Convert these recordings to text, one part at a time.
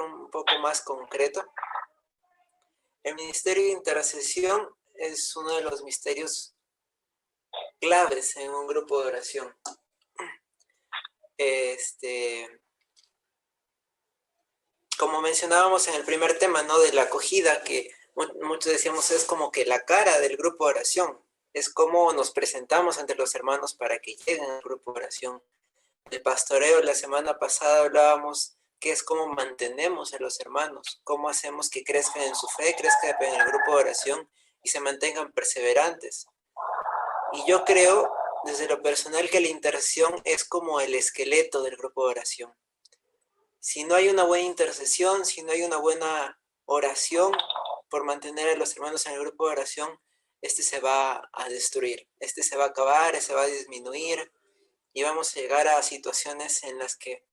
un poco más concreto, el ministerio de intercesión es uno de los misterios claves en un grupo de oración. Como mencionábamos en el primer tema, ¿no? De la acogida, que muchos decíamos es como que la cara del grupo de oración, es cómo nos presentamos ante los hermanos para que lleguen al grupo de oración. El pastoreo, la semana pasada hablábamos que es cómo mantenemos a los hermanos, cómo hacemos que crezcan en su fe, crezcan en el grupo de oración y se mantengan perseverantes. Y yo creo, desde lo personal, que la intercesión es como el esqueleto del grupo de oración. Si no hay una buena intercesión, si no hay una buena oración por mantener a los hermanos en el grupo de oración, este se va a destruir, este se va a acabar, se va a disminuir y vamos a llegar a situaciones en las que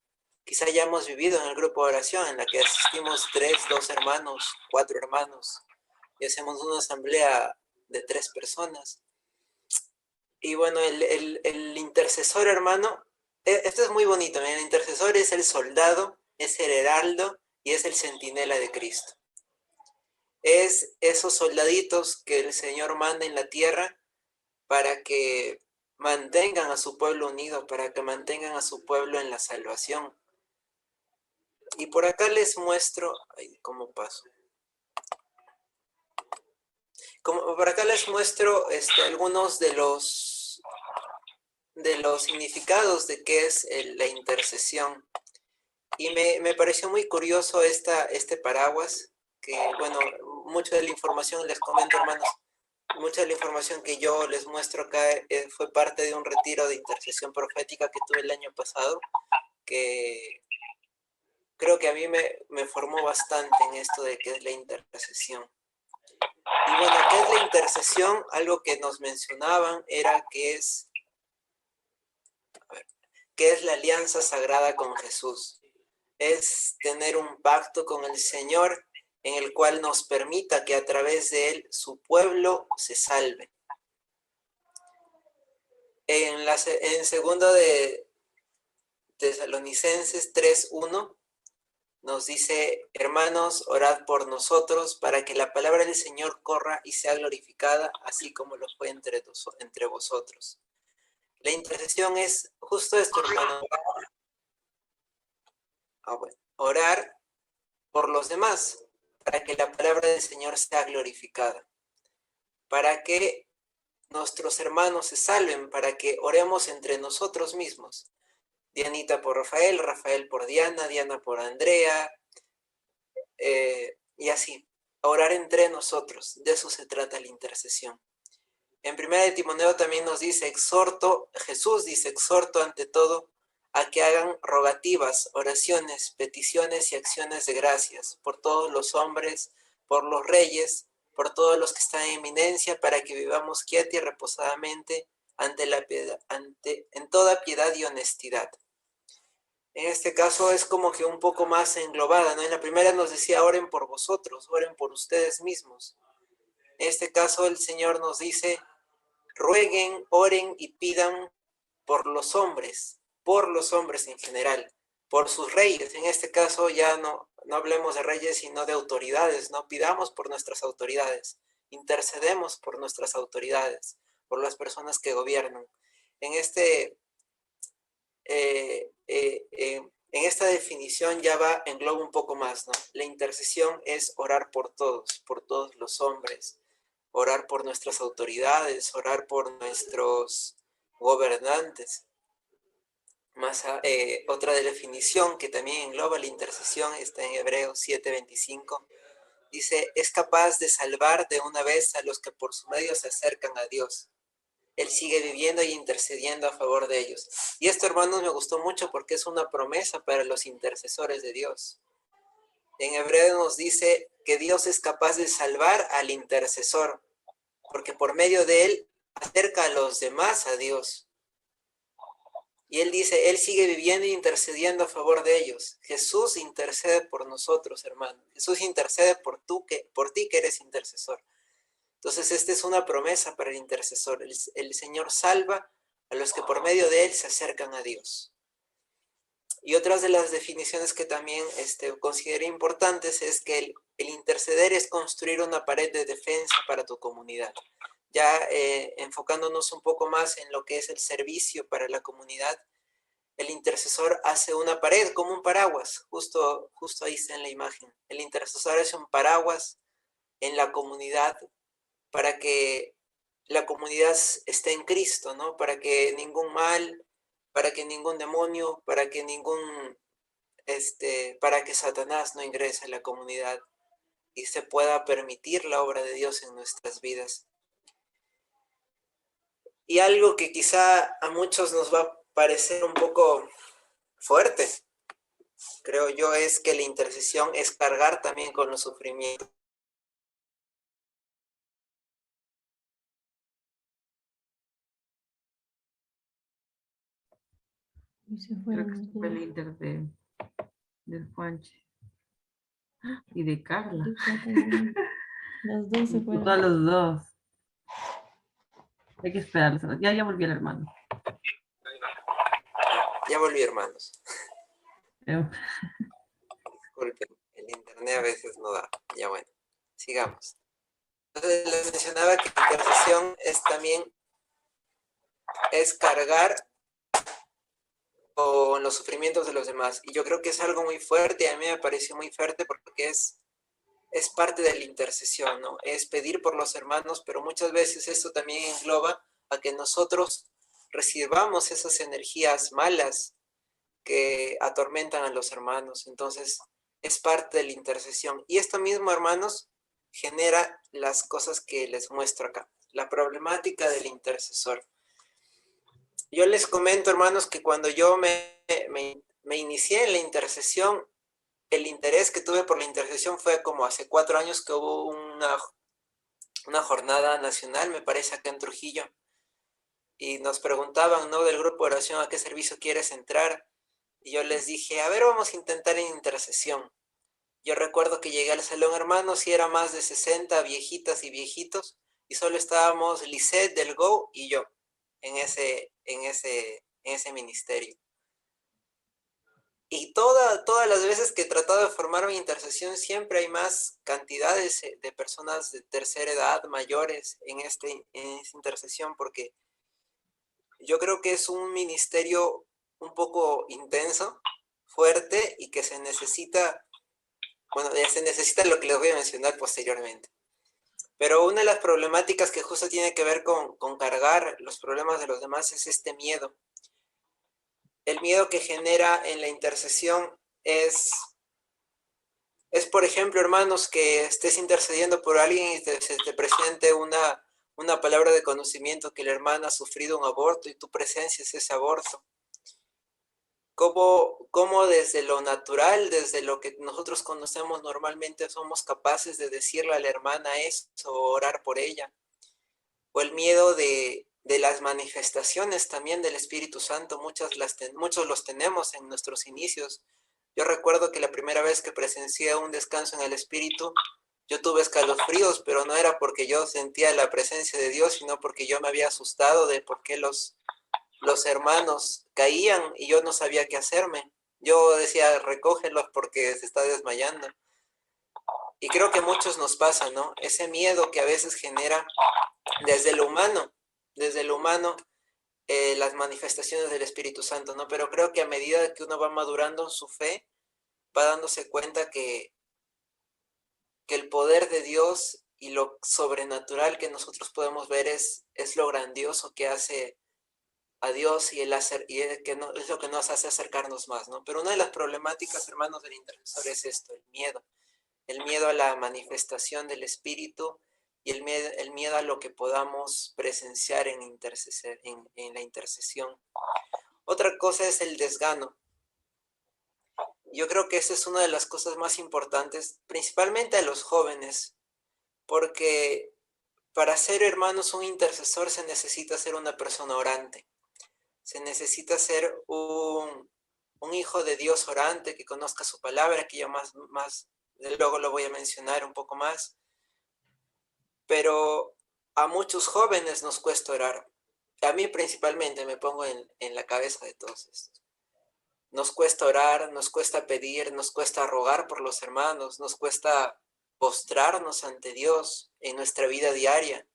quizá ya hemos vivido en el grupo de oración, en la que asistimos 3, 2 hermanos, 4 hermanos y hacemos una asamblea de 3 personas. Y bueno, el intercesor, hermano, esto es muy bonito, ¿eh? El intercesor es el soldado, es el heraldo y es el centinela de Cristo. Es esos soldaditos que el Señor manda en la tierra para que mantengan a su pueblo unido, para que mantengan a su pueblo en la salvación. Y por acá les muestro, ay, ¿cómo paso? Por acá les muestro algunos de los significados de qué es la intercesión. Y me pareció muy curioso este paraguas, que bueno, mucha de la información, les comento hermanos, mucha de la información que yo les muestro acá fue parte de un retiro de intercesión profética que tuve el año pasado, que creo que a mí me formó bastante en esto de qué es la intercesión. Y bueno, ¿qué es la intercesión? Algo que nos mencionaban era que es la alianza sagrada con Jesús. Es tener un pacto con el Señor en el cual nos permita que a través de él su pueblo se salve. En segundo de Tesalonicenses 3:1 nos dice: hermanos, orad por nosotros para que la palabra del Señor corra y sea glorificada, así como lo fue entre vosotros. La intercesión es justo esto, hermano. Orar por los demás, para que la palabra del Señor sea glorificada, para que nuestros hermanos se salven, para que oremos entre nosotros mismos. Dianita por Rafael, Rafael por Diana, Diana por Andrea, y así, orar entre nosotros. De eso se trata la intercesión. En 1 de Timoteo también nos dice, Jesús dice, exhorto ante todo a que hagan rogativas, oraciones, peticiones y acciones de gracias por todos los hombres, por los reyes, por todos los que están en eminencia, para que vivamos quieta y reposadamente en toda piedad y honestidad. En este caso es como que un poco más englobada, ¿no? En la primera nos decía, oren por vosotros, oren por ustedes mismos. En este caso el Señor nos dice, rueguen, oren y pidan por los hombres en general, por sus reyes. En este caso ya no hablemos de reyes, sino de autoridades, ¿no? Pidamos por nuestras autoridades, intercedemos por nuestras autoridades, por las personas que gobiernan. En esta definición ya engloba un poco más, ¿no? La intercesión es orar por todos los hombres, orar por nuestras autoridades, orar por nuestros gobernantes. Otra definición que también engloba la intercesión está en Hebreos 7:25. Dice, es capaz de salvar de una vez a los que por su medio se acercan a Dios. Él sigue viviendo y intercediendo a favor de ellos. Y esto, hermanos, me gustó mucho porque es una promesa para los intercesores de Dios. En Hebreo nos dice que Dios es capaz de salvar al intercesor, porque por medio de él acerca a los demás a Dios. Y él dice, él sigue viviendo e intercediendo a favor de ellos. Jesús intercede por nosotros, hermano. Jesús intercede por ti que eres intercesor. Entonces, esta es una promesa para el intercesor. El Señor salva a los que por medio de él se acercan a Dios. Y otras de las definiciones que también consideré importantes es que el interceder es construir una pared de defensa para tu comunidad. Ya enfocándonos un poco más en lo que es el servicio para la comunidad, el intercesor hace una pared como un paraguas, justo ahí está en la imagen. El intercesor es un paraguas en la comunidad para que la comunidad esté en Cristo, ¿no? Para que ningún mal, para que ningún demonio, para que Satanás no ingrese a la comunidad y se pueda permitir la obra de Dios en nuestras vidas. Y algo que quizá a muchos nos va a parecer un poco fuerte, creo yo, es que la intercesión es cargar también con los sufrimientos. Y se Creo fueron que los se fue el dos. Inter del Juanchi. Y de Carla. Ahorita también. Los dos se Puto a fueron. los dos. Hay que esperarlos. Ya volvió el hermano. Ya volví, hermanos. Eh, Disculpen, el internet a veces no da. Ya bueno, sigamos. Entonces les mencionaba que la intercesión es cargar con los sufrimientos de los demás. Y yo creo que es algo muy fuerte, y a mí me pareció muy fuerte porque es parte de la intercesión, ¿no? Es pedir por los hermanos, pero muchas veces esto también engloba a que nosotros recibamos esas energías malas que atormentan a los hermanos. Entonces, es parte de la intercesión. Y esto mismo, hermanos, genera las cosas que les muestro acá. La problemática del intercesor. Yo les comento, hermanos, que cuando yo me inicié en la intercesión, el interés que tuve por la intercesión fue como hace 4 años que hubo una jornada nacional, me parece, acá en Trujillo, y nos preguntaban, ¿no?, del grupo de oración, ¿a qué servicio quieres entrar? Y yo les dije, a ver, vamos a intentar en intercesión. Yo recuerdo que llegué al salón, hermanos, y era más de 60 viejitas y viejitos, y solo estábamos Lisette del Go y yo en ese ministerio. Y todas las veces que he tratado de formar mi intercesión, siempre hay más cantidades de personas de tercera edad, mayores, en esta intercesión, porque yo creo que es un ministerio un poco intenso, fuerte, y que se necesita, bueno, se necesita lo que les voy a mencionar posteriormente. Pero una de las problemáticas que justo tiene que ver con cargar los problemas de los demás es este miedo. El miedo que genera en la intercesión es, por ejemplo, hermanos, que estés intercediendo por alguien y se te presente una palabra de conocimiento que el hermano ha sufrido un aborto y tú presencias ese aborto. ¿Cómo desde lo natural, desde lo que nosotros conocemos normalmente, somos capaces de decirle a la hermana eso, o orar por ella? O el miedo de las manifestaciones también del Espíritu Santo, muchos los tenemos en nuestros inicios. Yo recuerdo que la primera vez que presencié un descanso en el Espíritu, yo tuve escalofríos, pero no era porque yo sentía la presencia de Dios, sino porque yo me había asustado de por qué los hermanos caían y yo no sabía qué hacerme. Yo decía, recógelos porque se está desmayando. Y creo que a muchos nos pasa, ¿no? Ese miedo que a veces genera desde lo humano, las manifestaciones del Espíritu Santo, ¿no? Pero creo que a medida que uno va madurando en su fe, va dándose cuenta que el poder de Dios y lo sobrenatural que nosotros podemos ver es lo grandioso que hace a Dios, y que no, es lo que nos hace acercarnos más, ¿no? Pero una de las problemáticas, hermanos, del intercesor es esto, el miedo a la manifestación del Espíritu, y el miedo a lo que podamos presenciar en la intercesión. Otra cosa es el desgano. Yo creo que esa es una de las cosas más importantes, principalmente a los jóvenes, porque para ser, hermanos, un intercesor se necesita ser una persona orante. Se necesita ser un hijo de Dios orante, que conozca su palabra, que yo más luego lo voy a mencionar un poco más. Pero a muchos jóvenes nos cuesta orar. A mí principalmente, me pongo en la cabeza de todos estos. Nos cuesta orar, nos cuesta pedir, nos cuesta rogar por los hermanos, nos cuesta postrarnos ante Dios en nuestra vida diaria.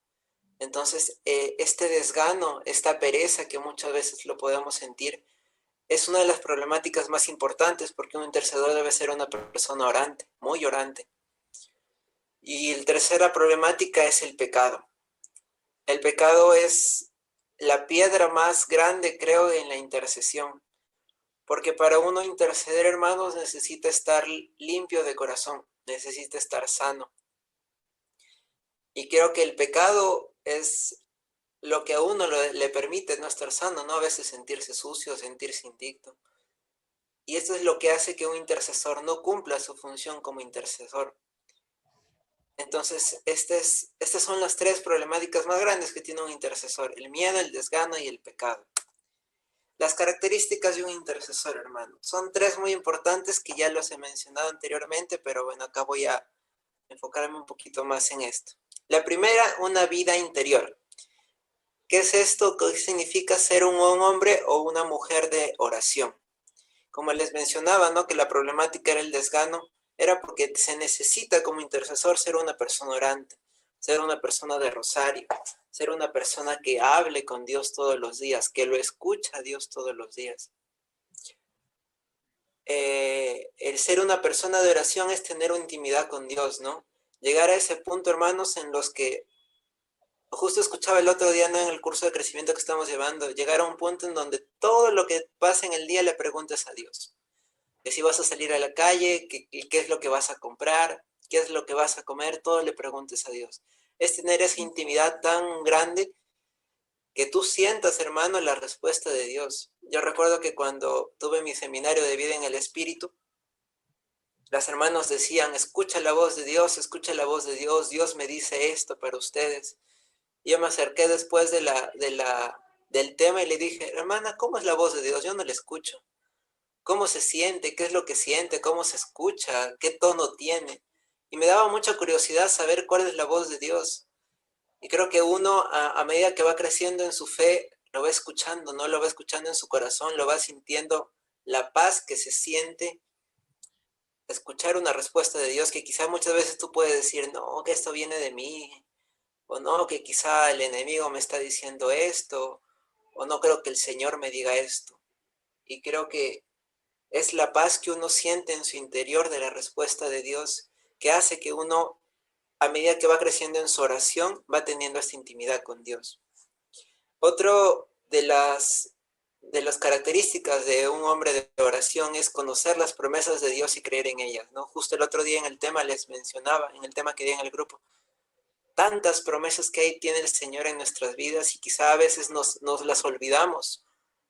Entonces, este desgano, esta pereza que muchas veces lo podemos sentir, es una de las problemáticas más importantes, porque un intercesor debe ser una persona orante, muy orante. Y la tercera problemática es el pecado. El pecado es la piedra más grande, creo, en la intercesión. Porque para uno interceder, hermanos, necesita estar limpio de corazón, necesita estar sano. Y creo que el pecado es lo que a uno le permite no estar sano, ¿no? A veces sentirse sucio, sentirse indigno. Y esto es lo que hace que un intercesor no cumpla su función como intercesor. Entonces, estas son las tres problemáticas más grandes que tiene un intercesor: el miedo, el desgano y el pecado. Las características de un intercesor, hermano, son tres muy importantes que ya los he mencionado anteriormente, pero bueno, acá voy a enfocarme un poquito más en esto. La primera, una vida interior. ¿Qué es esto? ¿Qué significa ser un hombre o una mujer de oración? Como les mencionaba, ¿no? Que la problemática era el desgano, era porque se necesita como intercesor ser una persona orante, ser una persona de rosario, ser una persona que hable con Dios todos los días, que lo escucha a Dios todos los días. El ser una persona de oración es tener una intimidad con Dios, ¿no? Llegar a ese punto, hermanos, en los que, justo escuchaba el otro día, ¿no? En el curso de crecimiento que estamos llevando, llegar a un punto en donde todo lo que pasa en el día le preguntes a Dios. Que si vas a salir a la calle, qué es lo que vas a comprar, qué es lo que vas a comer, todo le preguntes a Dios. Es tener esa intimidad tan grande que tú sientas, hermano, la respuesta de Dios. Yo recuerdo que cuando tuve mi seminario de vida en el Espíritu, las hermanos decían: escucha la voz de Dios, escucha la voz de Dios, Dios me dice esto para ustedes. Y yo me acerqué después del tema y le dije: hermana, ¿cómo es la voz de Dios? Yo no la escucho. ¿Cómo se siente? ¿Qué es lo que siente? ¿Cómo se escucha? ¿Qué tono tiene? Y me daba mucha curiosidad saber cuál es la voz de Dios. Y creo que uno, a medida que va creciendo en su fe, lo va escuchando, ¿no? Lo va escuchando en su corazón, lo va sintiendo, la paz que se siente, escuchar una respuesta de Dios que quizá muchas veces tú puedes decir: no, que esto viene de mí, o no, que quizá el enemigo me está diciendo esto, o no creo que el Señor me diga esto. Y creo que es la paz que uno siente en su interior de la respuesta de Dios, que hace que uno, a medida que va creciendo en su oración, va teniendo esta intimidad con Dios. Otro de las características de un hombre de oración es conocer las promesas de Dios y creer en ellas, ¿no? Justo el otro día en el tema les mencionaba, en el tema que di en el grupo, tantas promesas que tiene el Señor en nuestras vidas, y quizá a veces nos las olvidamos.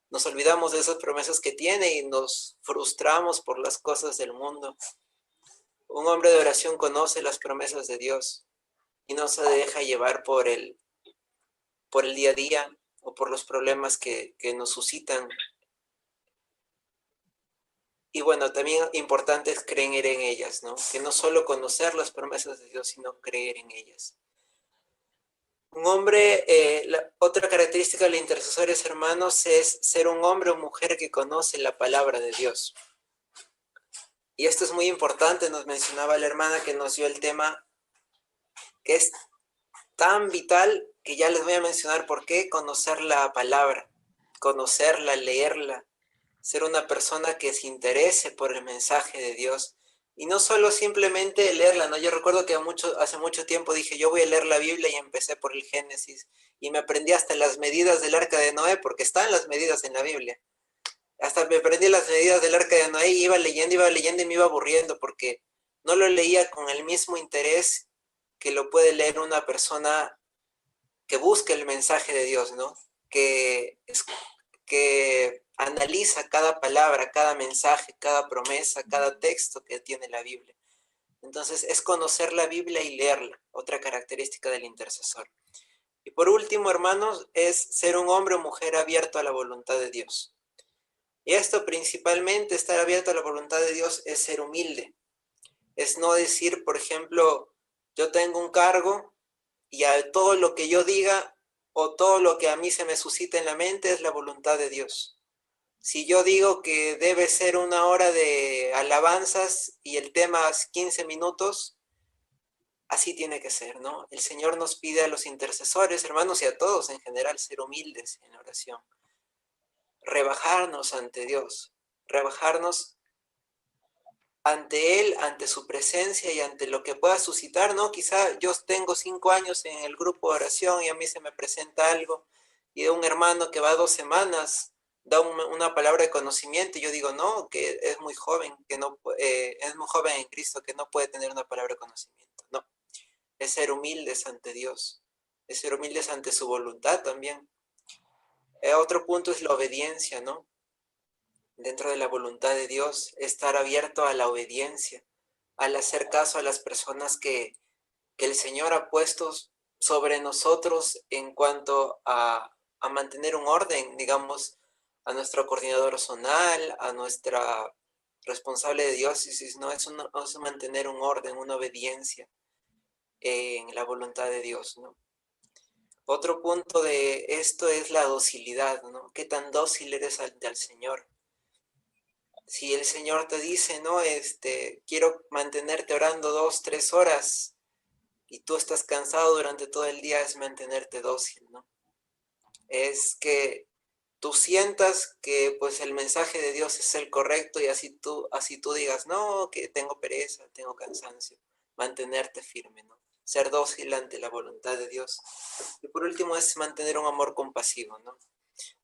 Nos olvidamos de esas promesas que tiene y nos frustramos por las cosas del mundo. Un hombre de oración conoce las promesas de Dios y no se deja llevar por el día a día o por los problemas que nos suscitan. Y bueno, también importante es creer en ellas, ¿no? Que no solo conocer las promesas de Dios, sino creer en ellas. Un hombre, otra característica de los intercesores, hermanos, es ser un hombre o mujer que conoce la palabra de Dios. Y esto es muy importante, nos mencionaba la hermana que nos dio el tema, que es tan vital, que ya les voy a mencionar por qué: conocer la palabra, conocerla, leerla, ser una persona que se interese por el mensaje de Dios. Y no solo simplemente leerla, ¿no? Yo recuerdo que hace mucho tiempo dije: yo voy a leer la Biblia, y empecé por el Génesis, y me aprendí hasta las medidas del arca de Noé, porque están las medidas en la Biblia. Hasta me aprendí las medidas del arca de Noé, y iba leyendo y me iba aburriendo, porque no lo leía con el mismo interés que lo puede leer una persona que busca el mensaje de Dios, ¿no? Que analiza cada palabra, cada mensaje, cada promesa, cada texto que tiene la Biblia. Entonces, es conocer la Biblia y leerla, otra característica del intercesor. Y por último, hermanos, es ser un hombre o mujer abierto a la voluntad de Dios. Y esto principalmente, estar abierto a la voluntad de Dios, es ser humilde. Es no decir, por ejemplo, yo tengo un cargo y a todo lo que yo diga o todo lo que a mí se me suscita en la mente es la voluntad de Dios. Si yo digo que debe ser 1 hora de alabanzas y el tema es 15 minutos, así tiene que ser, ¿no? El Señor nos pide a los intercesores, hermanos, y a todos en general, ser humildes en oración. Rebajarnos ante Dios, rebajarnos ante Él, ante su presencia y ante lo que pueda suscitar, ¿no? Quizá yo tengo 5 años en el grupo de oración y a mí se me presenta algo y de un hermano que va 2 semanas da una palabra de conocimiento y yo digo, no, que es muy joven, que no, es muy joven en Cristo, que no puede tener una palabra de conocimiento. No, es ser humildes ante Dios, es ser humildes ante su voluntad también. Otro punto es la obediencia, ¿no? Dentro de la voluntad de Dios, estar abierto a la obediencia, al hacer caso a las personas que el Señor ha puesto sobre nosotros en cuanto a mantener un orden, digamos, a nuestro coordinador zonal, a nuestra responsable de diócesis, ¿no? Es mantener un orden, una obediencia en la voluntad de Dios, ¿no? Otro punto de esto es la docilidad, ¿no? ¿Qué tan dócil eres al Señor? Si el Señor te dice, no, quiero mantenerte orando 2, 3 horas y tú estás cansado durante todo el día, es mantenerte dócil, ¿no? Es que tú sientas que pues el mensaje de Dios es el correcto y así tú digas, no, que tengo pereza, tengo cansancio, mantenerte firme, ¿no? Ser dócil ante la voluntad de Dios. Y por último es mantener un amor compasivo, ¿no?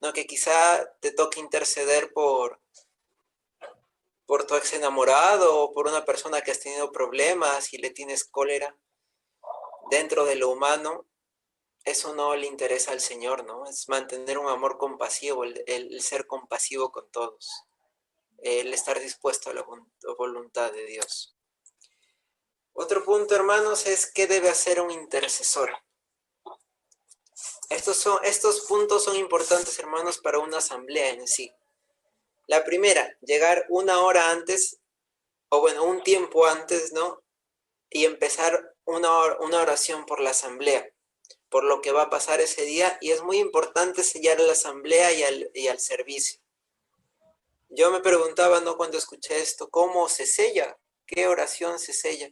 No, que quizá te toque interceder por tu ex enamorado o por una persona que has tenido problemas y le tienes cólera. Dentro de lo humano, eso no le interesa al Señor, ¿no? Es mantener un amor compasivo, el ser compasivo con todos, el estar dispuesto a la voluntad de Dios. Otro punto, hermanos, es qué debe hacer un intercesor. Estos puntos son importantes, hermanos, para una asamblea en sí. La primera, llegar 1 hora antes, o bueno, un tiempo antes, ¿no? Y empezar una oración por la asamblea, por lo que va a pasar ese día, y es muy importante sellar a la asamblea y al servicio. Yo me preguntaba, ¿no? Cuando escuché esto, ¿cómo se sella? ¿Qué oración se sella?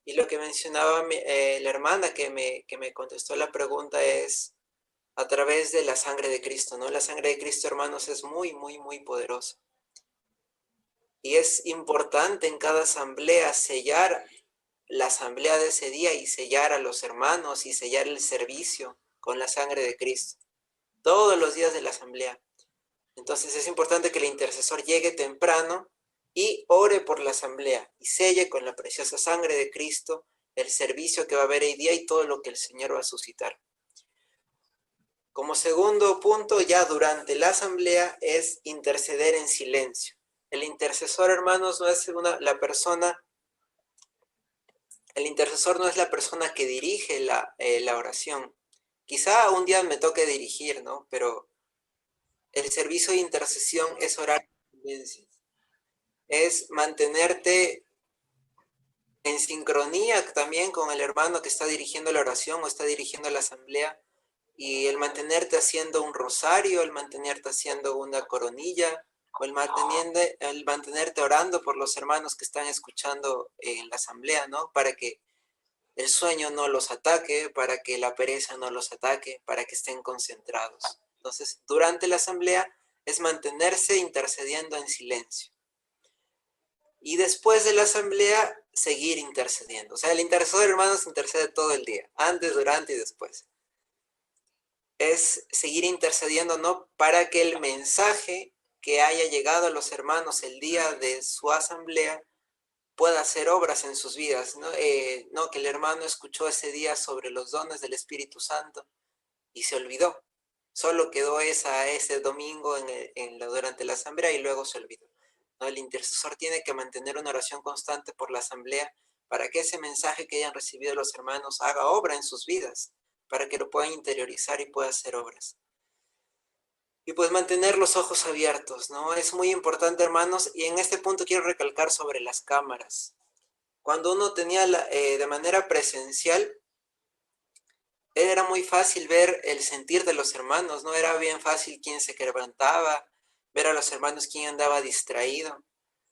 Y lo que mencionaba la hermana que me contestó la pregunta es a través de la sangre de Cristo, ¿no? La sangre de Cristo, hermanos, es muy, muy, muy poderosa. Y es importante en cada asamblea sellar la asamblea de ese día y sellar a los hermanos y sellar el servicio con la sangre de Cristo. Todos los días de la asamblea. Entonces es importante que el intercesor llegue temprano y ore por la asamblea y selle con la preciosa sangre de Cristo el servicio que va a haber hoy día y todo lo que el Señor va a suscitar. Como segundo punto, ya durante la asamblea, es interceder en silencio. El intercesor, hermanos, no es el intercesor no es la persona que dirige la oración. Quizá un día me toque dirigir, ¿no? Pero el servicio de intercesión es orar en silencio. Es mantenerte en sincronía también con el hermano que está dirigiendo la oración o está dirigiendo la asamblea, y el mantenerte haciendo un rosario, el mantenerte haciendo una coronilla, o el mantenerte orando por los hermanos que están escuchando en la asamblea, ¿no? Para que el sueño no los ataque, para que la pereza no los ataque, para que estén concentrados. Entonces, durante la asamblea es mantenerse intercediendo en silencio. Y después de la asamblea, seguir intercediendo. O sea, el intercesor, hermanos, intercede todo el día, antes, durante y después. Es seguir intercediendo, ¿no? Para que el mensaje que haya llegado a los hermanos el día de su asamblea pueda hacer obras en sus vidas, ¿no? No, que el hermano escuchó ese día sobre los dones del Espíritu Santo y se olvidó. Solo quedó ese domingo durante la asamblea y luego se olvidó. ¿No? El intercesor tiene que mantener una oración constante por la asamblea para que ese mensaje que hayan recibido los hermanos haga obra en sus vidas, para que lo puedan interiorizar y pueda hacer obras. Y pues mantener los ojos abiertos, ¿no? Es muy importante, hermanos, y en este punto quiero recalcar sobre las cámaras. Cuando uno tenía de manera presencial, era muy fácil ver el sentir de los hermanos, ¿no? Era bien fácil quién se quebrantaba, ver a los hermanos quién andaba distraído.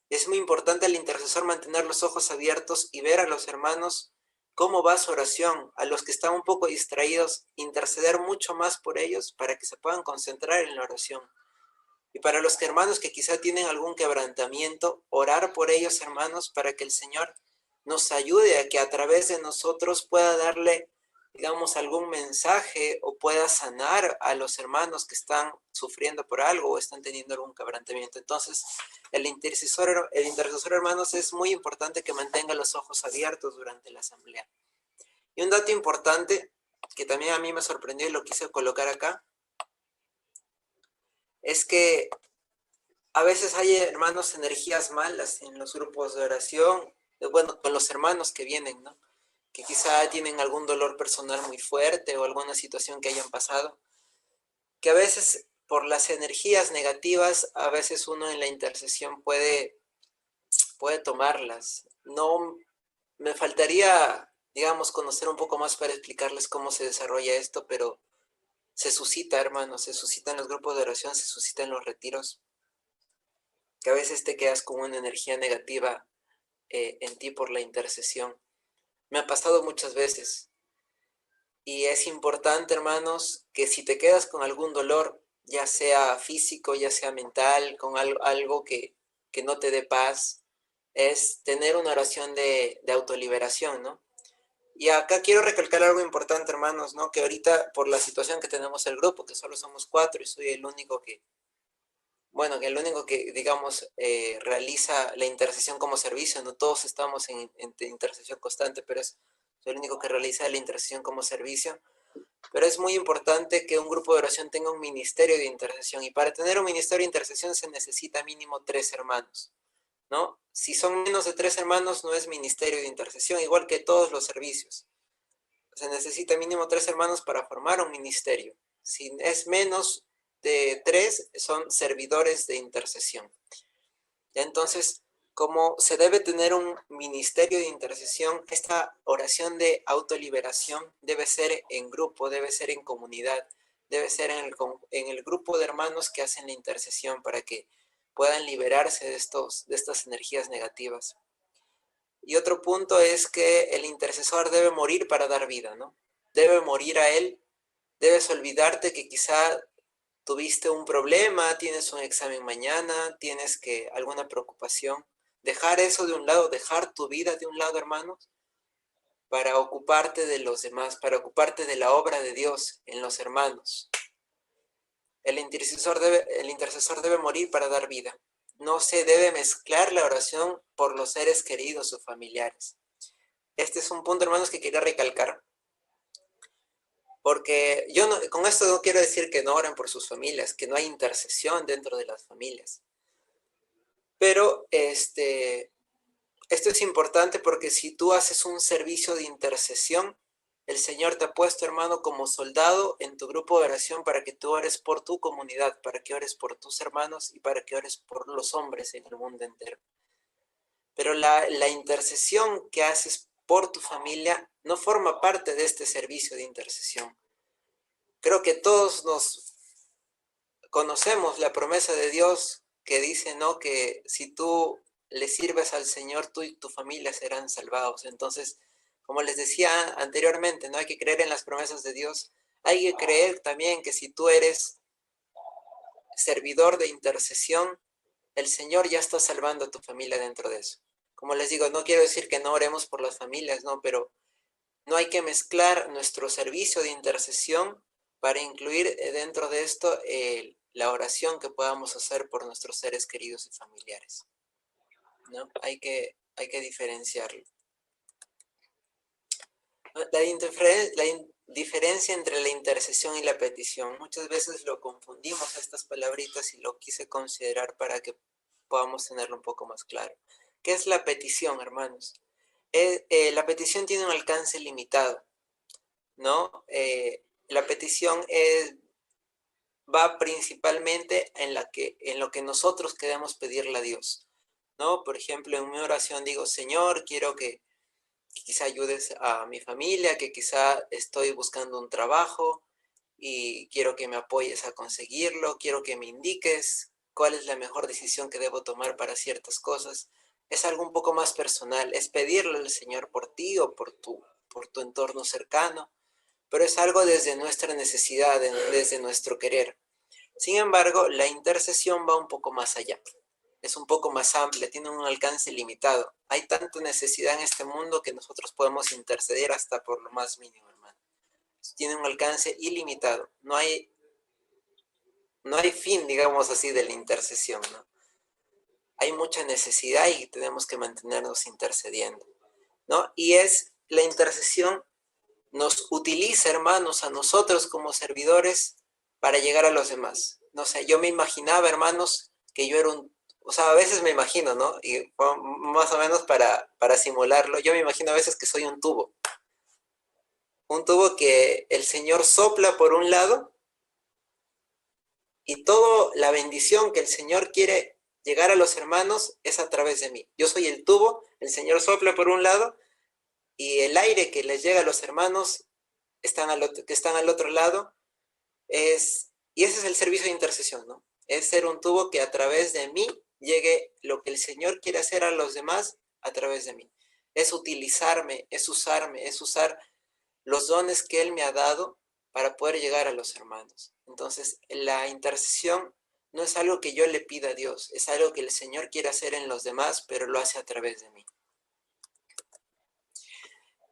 Es muy importante al intercesor mantener los ojos abiertos y ver a los hermanos cómo va su oración. A los que están un poco distraídos, interceder mucho más por ellos para que se puedan concentrar en la oración. Y para los hermanos que quizá tienen algún quebrantamiento, orar por ellos, hermanos, para que el Señor nos ayude a que a través de nosotros pueda darle, digamos, algún mensaje o pueda sanar a los hermanos que están sufriendo por algo o están teniendo algún quebrantamiento. Entonces, el intercesor, hermanos, es muy importante que mantenga los ojos abiertos durante la asamblea. Y un dato importante que también a mí me sorprendió y lo quise colocar acá, es que a veces hay, hermanos, energías malas en los grupos de oración, bueno, con los hermanos que vienen, ¿no? Que quizá tienen algún dolor personal muy fuerte o alguna situación que hayan pasado, que a veces por las energías negativas, a veces uno en la intercesión puede tomarlas. No, me faltaría, digamos, conocer un poco más para explicarles cómo se desarrolla esto, pero se suscita, hermanos, se suscita en los grupos de oración, se suscita en los retiros, que a veces te quedas con una energía negativa en ti por la intercesión. Me ha pasado muchas veces. Y es importante, hermanos, que si te quedas con algún dolor, ya sea físico, ya sea mental, con algo que no te dé paz, es tener una oración de autoliberación, ¿no? Y acá quiero recalcar algo importante, hermanos, ¿no? Que ahorita, por la situación que tenemos el grupo, que solo somos 4 y soy el único que, bueno, el único que, digamos, realiza la intercesión como servicio, no todos estamos en intercesión constante, pero soy el único que realiza la intercesión como servicio. Pero es muy importante que un grupo de oración tenga un ministerio de intercesión, y para tener un ministerio de intercesión se necesita mínimo 3 hermanos, ¿no? Si son menos de 3 hermanos, no es ministerio de intercesión, igual que todos los servicios. Se necesita mínimo 3 hermanos para formar un ministerio. Si es menos de 3, son servidores de intercesión. Entonces, como se debe tener un ministerio de intercesión, esta oración de autoliberación debe ser en grupo, debe ser en comunidad, debe ser en el grupo de hermanos que hacen la intercesión para que puedan liberarse de estas energías negativas. Y otro punto es que el intercesor debe morir para dar vida, ¿no? Debe morir a él. Debes olvidarte que quizá tuviste un problema, tienes un examen mañana, tienes alguna preocupación. Dejar eso de un lado, dejar tu vida de un lado, hermanos, para ocuparte de los demás, para ocuparte de la obra de Dios en los hermanos. El intercesor debe morir para dar vida. No se debe mezclar la oración por los seres queridos o familiares. Este es un punto, hermanos, que quería recalcar. Porque yo con esto no quiero decir que no oren por sus familias, que no hay intercesión dentro de las familias. Pero esto es importante porque si tú haces un servicio de intercesión, el Señor te ha puesto, hermano, como soldado en tu grupo de oración para que tú ores por tu comunidad, para que ores por tus hermanos y para que ores por los hombres en el mundo entero. Pero la intercesión que haces por tu familia no forma parte de este servicio de intercesión. Creo que todos nos conocemos la promesa de Dios que dice, ¿no? Que si tú le sirves al Señor, tú y tu familia serán salvados. Entonces, como les decía anteriormente, no hay que creer en las promesas de Dios. Hay que creer también que si tú eres servidor de intercesión, el Señor ya está salvando a tu familia dentro de eso. Como les digo, no quiero decir que no oremos por las familias, no, pero no hay que mezclar nuestro servicio de intercesión para incluir dentro de esto la oración que podamos hacer por nuestros seres queridos y familiares, ¿no? Hay que diferenciarlo. La diferencia entre la intercesión y la petición. Muchas veces lo confundimos estas palabritas y lo quise considerar para que podamos tenerlo un poco más claro. ¿Qué es la petición, hermanos? La petición tiene un alcance limitado, ¿no? La petición va principalmente en lo que nosotros queremos pedirle a Dios, ¿no? Por ejemplo, en mi oración digo, Señor, quiero que quizá ayudes a mi familia, que quizá estoy buscando un trabajo y quiero que me apoyes a conseguirlo, quiero que me indiques cuál es la mejor decisión que debo tomar para ciertas cosas. Es algo un poco más personal, es pedirle al Señor por ti o por tu entorno cercano, pero es algo desde nuestra necesidad, desde nuestro querer. Sin embargo, la intercesión va un poco más allá. Es un poco más amplia, tiene un alcance limitado. Hay tanta necesidad en este mundo que nosotros podemos interceder hasta por lo más mínimo, hermano. Tiene un alcance ilimitado. No hay fin, digamos así, de la intercesión, ¿no? Hay mucha necesidad y tenemos que mantenernos intercediendo, ¿no? Y la intercesión nos utiliza, hermanos, a nosotros como servidores para llegar a los demás. No sé, yo me imaginaba, hermanos, que yo era o sea, a veces me imagino, ¿no? Y más o menos para simularlo, yo me imagino a veces que soy un tubo que el Señor sopla por un lado y toda la bendición que el Señor quiere llegar a los hermanos es a través de mí. Yo soy el tubo, el Señor sopla por un lado y el aire que les llega a los hermanos que están al otro lado y ese es el servicio de intercesión, ¿no? Es ser un tubo que a través de mí llegue lo que el Señor quiere hacer a los demás a través de mí. Es utilizarme, es usarme, es usar los dones que Él me ha dado para poder llegar a los hermanos. Entonces, la intercesión no es algo que yo le pida a Dios, es algo que el Señor quiere hacer en los demás, pero lo hace a través de mí.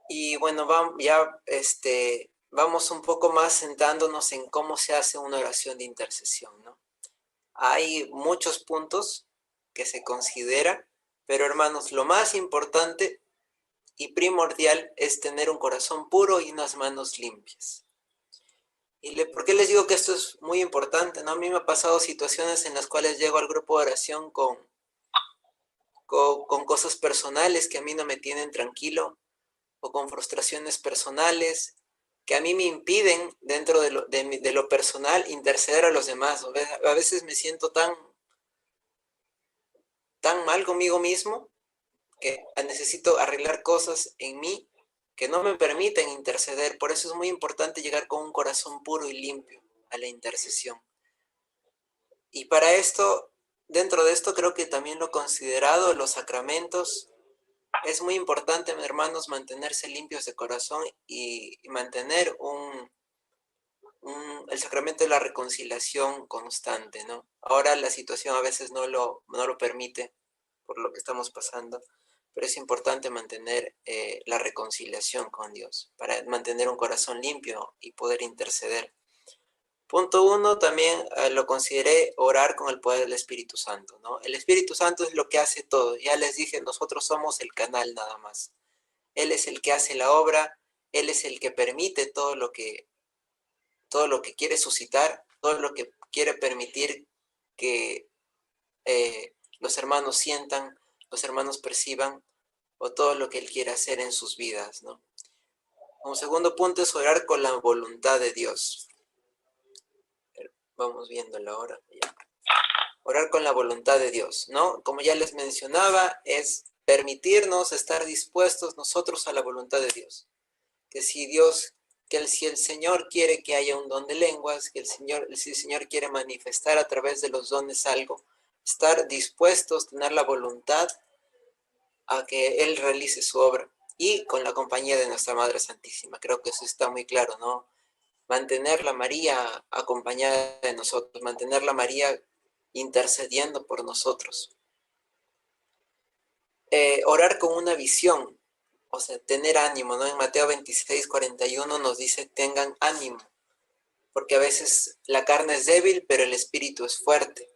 Y bueno, vamos un poco más sentándonos en cómo se hace una oración de intercesión, ¿no? Hay muchos puntos que se considera, pero hermanos, lo más importante y primordial es tener un corazón puro y unas manos limpias. ¿Por qué les digo que esto es muy importante? ¿No? A mí me ha pasado situaciones en las cuales llego al grupo de oración con cosas personales que a mí no me tienen tranquilo, o con frustraciones personales que a mí me impiden dentro de lo personal interceder a los demás. A veces me siento tan mal conmigo mismo que necesito arreglar cosas en mí que no me permiten interceder. Por eso es muy importante llegar con un corazón puro y limpio a la intercesión. Y para esto, dentro de esto creo que también lo considerado, los sacramentos, es muy importante, hermanos, mantenerse limpios de corazón y mantener el sacramento de la reconciliación constante, ¿no? Ahora la situación a veces no lo permite por lo que estamos pasando, pero es importante mantener la reconciliación con Dios para mantener un corazón limpio y poder interceder. Punto 1, también lo consideré orar con el poder del Espíritu Santo, ¿no? El Espíritu Santo es lo que hace todo. Ya les dije, nosotros somos el canal nada más. Él es el que hace la obra, Él es el que permite todo lo que quiere suscitar, todo lo que quiere permitir que los hermanos sientan, los hermanos perciban, o todo lo que Él quiere hacer en sus vidas, ¿no? Un segundo punto es orar con la voluntad de Dios. Vamos viéndolo ahora. Ya. Orar con la voluntad de Dios, ¿no? Como ya les mencionaba, es permitirnos estar dispuestos nosotros a la voluntad de Dios. Que si el Señor quiere que haya un don de lenguas, si el Señor quiere manifestar a través de los dones algo, estar dispuestos, tener la voluntad a que Él realice su obra y con la compañía de nuestra Madre Santísima. Creo que eso está muy claro, ¿no? Mantener la María acompañada de nosotros, mantener la María intercediendo por nosotros. Orar con una visión, o sea, tener ánimo, ¿no? En Mateo 26:41 nos dice, tengan ánimo, porque a veces la carne es débil, pero el espíritu es fuerte.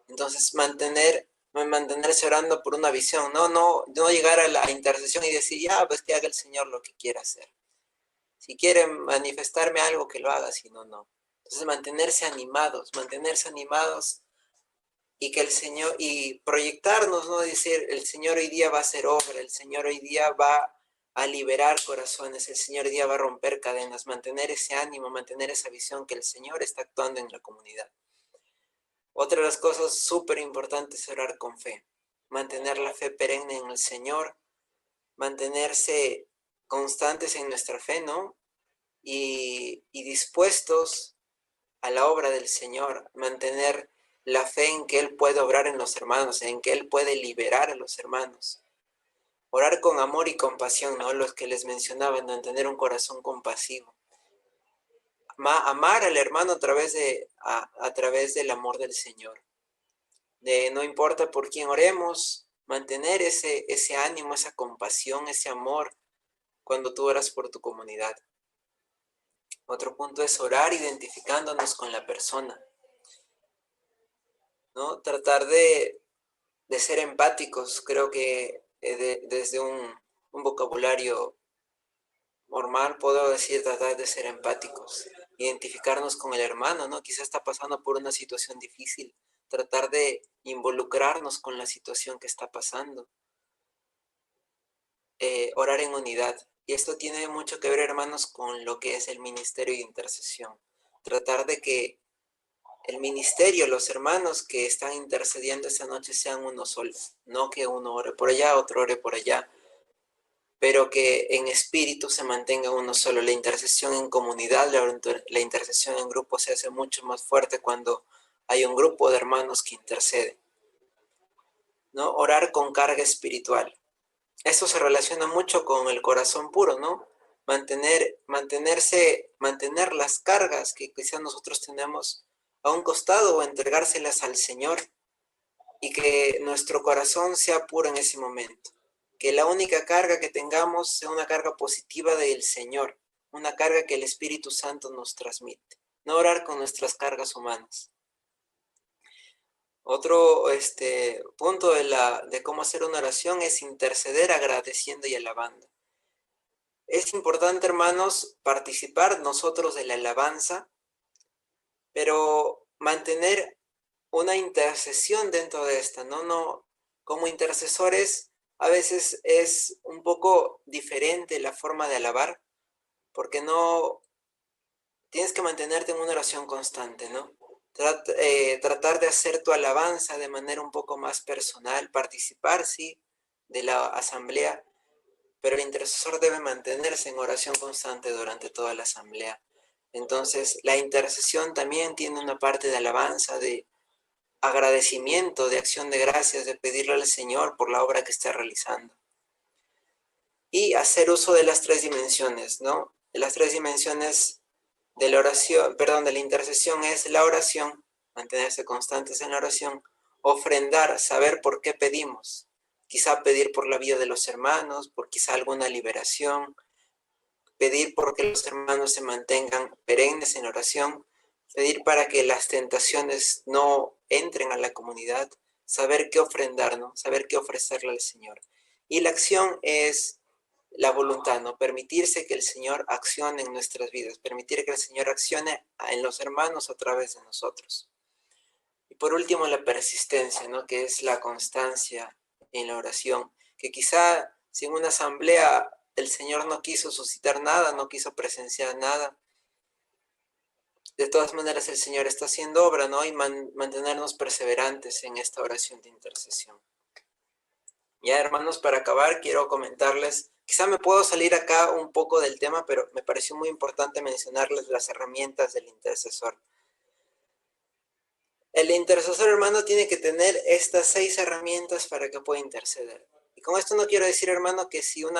Entonces, mantenerse orando por una visión, no llegar a la intercesión y decir, ya, pues que haga el Señor lo que quiera hacer. Si quiere manifestarme algo, que lo haga, si no, no. Entonces, mantenerse animados y que el Señor, y proyectarnos, ¿no? Decir, el Señor hoy día va a hacer obra, el Señor hoy día va a liberar corazones, el Señor hoy día va a romper cadenas, mantener ese ánimo, mantener esa visión que el Señor está actuando en la comunidad. Otra de las cosas súper importantes es orar con fe, mantener la fe perenne en el Señor, mantenerse constantes en nuestra fe, ¿no? Y dispuestos a la obra del Señor, mantener la fe en que Él puede obrar en los hermanos, en que Él puede liberar a los hermanos. Orar con amor y compasión, ¿no? Los que les mencionaba, ¿no? Tener un corazón compasivo. Amar al hermano a través del amor del Señor. No importa por quién oremos, mantener ese ánimo, esa compasión, ese amor cuando tú oras por tu comunidad. Otro punto es orar identificándonos con la persona, ¿no? Tratar de ser empáticos. Creo que desde un vocabulario normal puedo decir tratar de ser empáticos, identificarnos con el hermano, ¿no? Quizás está pasando por una situación difícil, tratar de involucrarnos con la situación que está pasando. Orar en unidad. Y esto tiene mucho que ver, hermanos, con lo que es el ministerio de intercesión. Tratar de que el ministerio, los hermanos que están intercediendo esta noche sean uno solo. No que uno ore por allá, otro ore por allá, pero que en espíritu se mantenga uno solo. La intercesión en comunidad, la intercesión en grupo se hace mucho más fuerte cuando hay un grupo de hermanos que interceden, ¿no? Orar con carga espiritual. Esto se relaciona mucho con el corazón puro, ¿no? Mantener las cargas que quizás nosotros tenemos a un costado o entregárselas al Señor y que nuestro corazón sea puro en ese momento. Que la única carga que tengamos sea una carga positiva del Señor, una carga que el Espíritu Santo nos transmite. No orar con nuestras cargas humanas. Otro punto de cómo hacer una oración es interceder agradeciendo y alabando. Es importante, hermanos, participar nosotros de la alabanza, pero mantener una intercesión dentro de esta, ¿no? Como intercesores, a veces es un poco diferente la forma de alabar, porque no tienes que mantenerte en una oración constante, ¿no? Tratar de hacer tu alabanza de manera un poco más personal, participar, sí, de la asamblea, pero el intercesor debe mantenerse en oración constante durante toda la asamblea. Entonces, la intercesión también tiene una parte de alabanza, de agradecimiento, de acción de gracias, de pedirle al Señor por la obra que está realizando. Y hacer uso de las tres dimensiones, ¿no? Las tres dimensiones de la oración, de la intercesión es la oración, mantenerse constantes en la oración, ofrendar, saber por qué pedimos, quizá pedir por la vida de los hermanos, por quizá alguna liberación, pedir porque los hermanos se mantengan perennes en oración, pedir para que las tentaciones no entren a la comunidad, saber qué ofrendar, ¿no? Saber qué ofrecerle al Señor. Y la acción es la voluntad, ¿no? Permitirse que el Señor accione en nuestras vidas, permitir que el Señor accione en los hermanos a través de nosotros. Y por último, la persistencia, ¿no? Que es la constancia en la oración, que quizá sin una asamblea el Señor no quiso suscitar nada, no quiso presenciar nada. De todas maneras, el Señor está haciendo obra, ¿no? Y mantenernos perseverantes en esta oración de intercesión. Ya, hermanos, para acabar, quiero comentarles, quizá me puedo salir acá un poco del tema, pero me pareció muy importante mencionarles las herramientas del intercesor. El intercesor, hermano, tiene que tener estas 6 herramientas para que pueda interceder. Y con esto no quiero decir, hermano, que si un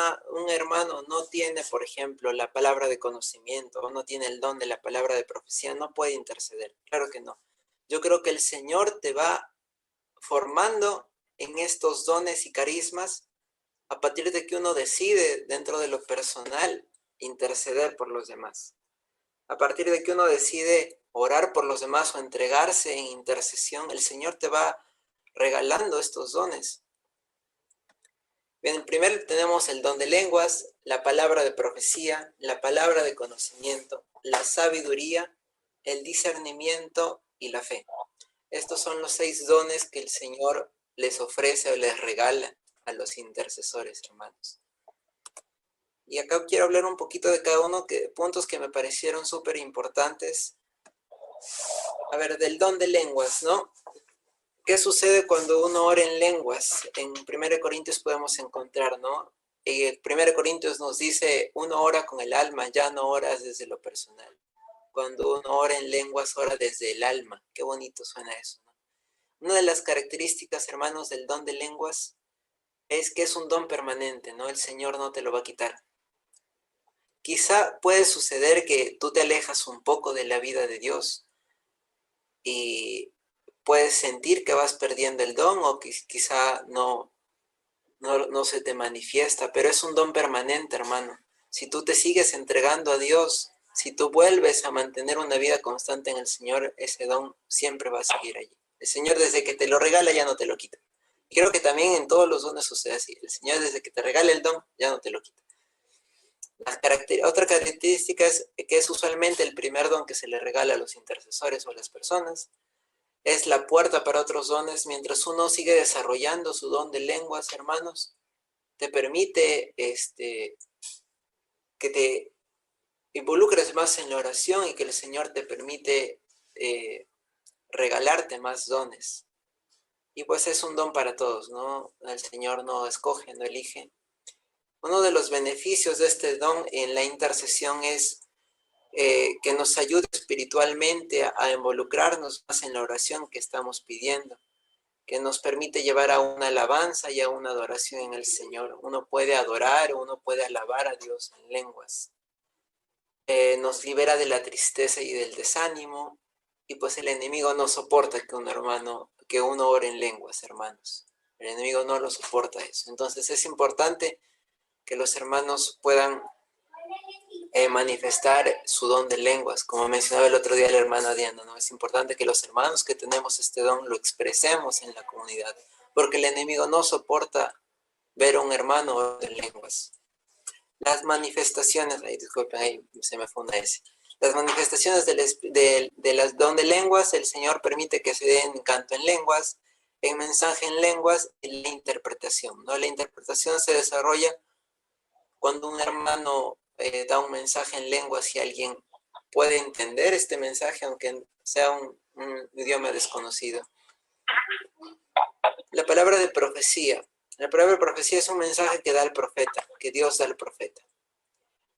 hermano no tiene, por ejemplo, la palabra de conocimiento o no tiene el don de la palabra de profecía, no puede interceder. Claro que no. Yo creo que el Señor te va formando en estos dones y carismas a partir de que uno decide dentro de lo personal interceder por los demás. A partir de que uno decide orar por los demás o entregarse en intercesión, el Señor te va regalando estos dones. Bien, primero tenemos el don de lenguas, la palabra de profecía, la palabra de conocimiento, la sabiduría, el discernimiento y la fe. Estos son los 6 dones que el Señor les ofrece o les regala a los intercesores, hermanos. Y acá quiero hablar un poquito de cada uno, puntos que me parecieron súper importantes. A ver, del don de lenguas, ¿no? ¿Qué sucede cuando uno ora en lenguas? En 1 Corintios podemos encontrar, ¿no? Y 1 Corintios nos dice, uno ora con el alma, ya no oras desde lo personal. Cuando uno ora en lenguas, ora desde el alma. Qué bonito suena eso, ¿no? Una de las características, hermanos, del don de lenguas es que es un don permanente, ¿no? El Señor no te lo va a quitar. Quizá puede suceder que tú te alejas un poco de la vida de Dios y puedes sentir que vas perdiendo el don o que quizá no se te manifiesta, pero es un don permanente, hermano. Si tú te sigues entregando a Dios, si tú vuelves a mantener una vida constante en el Señor, ese don siempre va a seguir allí. El Señor desde que te lo regala ya no te lo quita. Y creo que también en todos los dones sucede así. El Señor desde que te regala el don ya no te lo quita. Otra característica es que es usualmente el primer don que se le regala a los intercesores o a las personas. Es la puerta para otros dones. Mientras uno sigue desarrollando su don de lenguas, hermanos, te permite que te involucres más en la oración y que el Señor te permite regalarte más dones. Y pues es un don para todos, ¿no? El Señor no escoge, no elige. Uno de los beneficios de este don en la intercesión es que nos ayude espiritualmente a involucrarnos más en la oración que estamos pidiendo, que nos permite llevar a una alabanza y a una adoración en el Señor. Uno puede adorar, uno puede alabar a Dios en lenguas. Nos libera de la tristeza y del desánimo, y pues el enemigo no soporta que uno ore en lenguas, hermanos. El enemigo no lo soporta eso. Entonces es importante que los hermanos puedan manifestar su don de lenguas, como mencionaba el otro día la hermana Diana, ¿no? Es importante que los hermanos que tenemos este don lo expresemos en la comunidad, porque el enemigo no soporta ver a un hermano en lenguas. Las manifestaciones, disculpen, ahí se me fue una S. Las manifestaciones de las don de lenguas, el Señor permite que se den canto en lenguas, en mensaje en lenguas y la interpretación, ¿no? La interpretación se desarrolla cuando un hermano da un mensaje en lenguas y alguien puede entender este mensaje, aunque sea un idioma desconocido. La palabra de profecía. La palabra de profecía es un mensaje que da el profeta, que Dios da al profeta,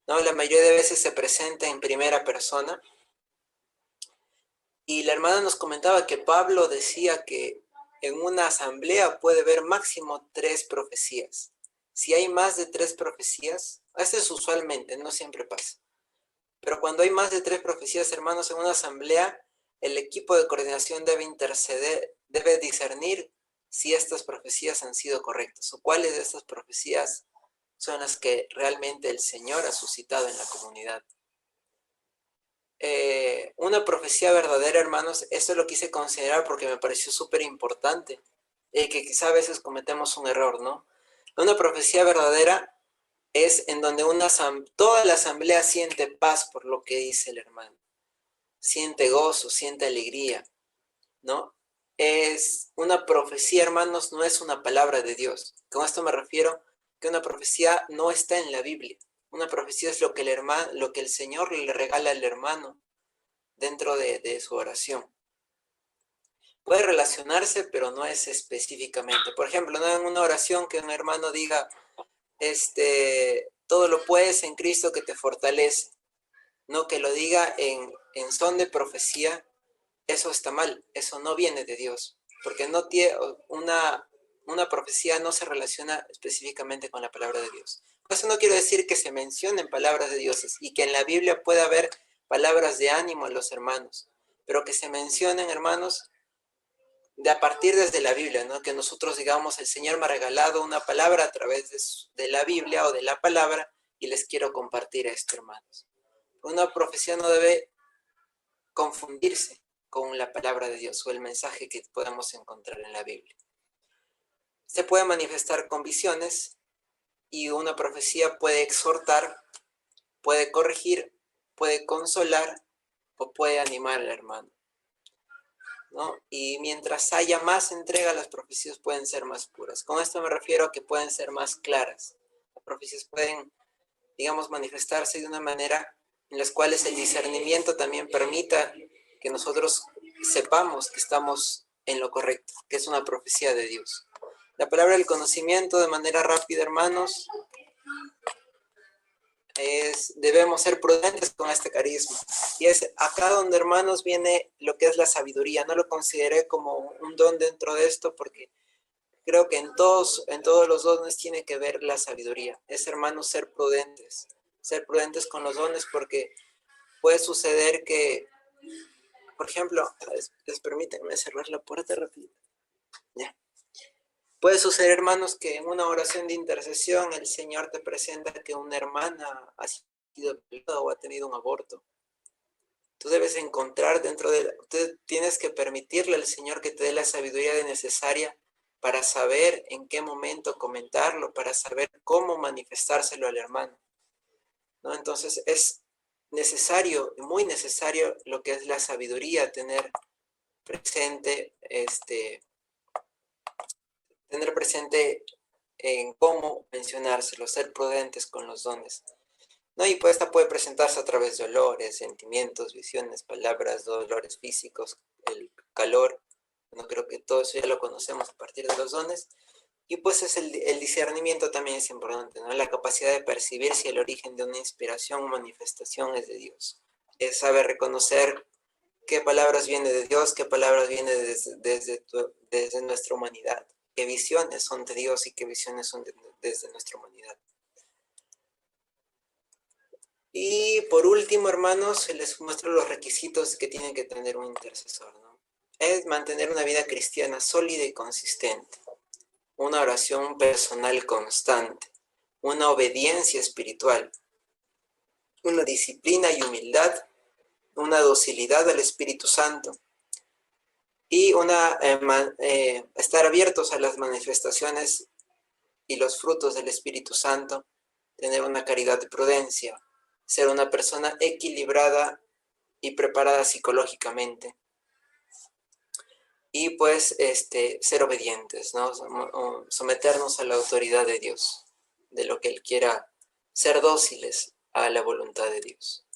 ¿no? La mayoría de veces se presenta en primera persona. Y la hermana nos comentaba que Pablo decía que en una asamblea puede haber máximo 3 profecías. Si hay más de 3 profecías, esto es usualmente, no siempre pasa. Pero cuando hay más de 3 profecías, hermanos, en una asamblea, el equipo de coordinación debe interceder, debe discernir si estas profecías han sido correctas o cuáles de estas profecías son las que realmente el Señor ha suscitado en la comunidad. Una profecía verdadera, hermanos, esto lo quise considerar porque me pareció súper importante, que quizá a veces cometemos un error, ¿no? Una profecía verdadera es en donde toda la asamblea siente paz por lo que dice el hermano, siente gozo, siente alegría, ¿no? Es una profecía, hermanos, no es una palabra de Dios. Con esto me refiero que una profecía no está en la Biblia. Una profecía es lo que el Señor le regala al hermano dentro de su oración. Puede relacionarse, pero no es específicamente. Por ejemplo, no en una oración que un hermano diga, todo lo puedes en Cristo que te fortalece. No, que lo diga en son de profecía, eso está mal, eso no viene de Dios, porque no tiene una profecía no se relaciona específicamente con la palabra de Dios. Eso no quiero decir que se mencionen palabras de Dios y que en la Biblia pueda haber palabras de ánimo a los hermanos, pero que se mencionen, hermanos, de a partir desde la Biblia, ¿no? Que nosotros digamos, el Señor me ha regalado una palabra a través de la Biblia o de la palabra y les quiero compartir esto, hermanos. Una profecía no debe confundirse con la palabra de Dios o el mensaje que podemos encontrar en la Biblia. Se puede manifestar con visiones y una profecía puede exhortar, puede corregir, puede consolar o puede animar al hermano, ¿no? Y mientras haya más entrega, las profecías pueden ser más puras. Con esto me refiero a que pueden ser más claras. Las profecías pueden, digamos, manifestarse de una manera en las cuales el discernimiento también permita que nosotros sepamos que estamos en lo correcto, que es una profecía de Dios. La palabra del conocimiento, de manera rápida, hermanos, debemos ser prudentes con este carisma. Y es acá donde, hermanos, viene lo que es la sabiduría. No lo consideré como un don dentro de esto porque creo que en todos los dones tiene que ver la sabiduría. Es, hermanos, ser prudentes con los dones, porque puede suceder que, por ejemplo, permítanme cerrar la puerta rápido. Ya. Puede suceder, hermanos, que en una oración de intercesión el Señor te presenta que una hermana ha sido violada o ha tenido un aborto. Tú debes encontrar tú tienes que permitirle al Señor que te dé la sabiduría necesaria para saber en qué momento comentarlo, para saber cómo manifestárselo al hermano, ¿no? Entonces es necesario, muy necesario, lo que es la sabiduría, tener presente en cómo mencionárselo, ser prudentes con los dones, ¿no? Y pues esta puede presentarse a través de olores, sentimientos, visiones, palabras, dolores físicos, el calor. Bueno, creo que todo eso ya lo conocemos a partir de los dones. Y pues el discernimiento también es importante, ¿no? La capacidad de percibir si el origen de una inspiración o manifestación es de Dios. Es saber reconocer qué palabras vienen de Dios, qué palabras vienen desde nuestra humanidad, qué visiones son de Dios y qué visiones son desde nuestra humanidad. Y por último, hermanos, les muestro los requisitos que tiene que tener un intercesor, ¿no? Es mantener una vida cristiana sólida y consistente, una oración personal constante, una obediencia espiritual, una disciplina y humildad, una docilidad al Espíritu Santo y estar abiertos a las manifestaciones y los frutos del Espíritu Santo, tener una caridad de prudencia, ser una persona equilibrada y preparada psicológicamente, y pues ser obedientes, ¿no? Someternos a la autoridad de Dios, de lo que Él quiera, ser dóciles a la voluntad de Dios.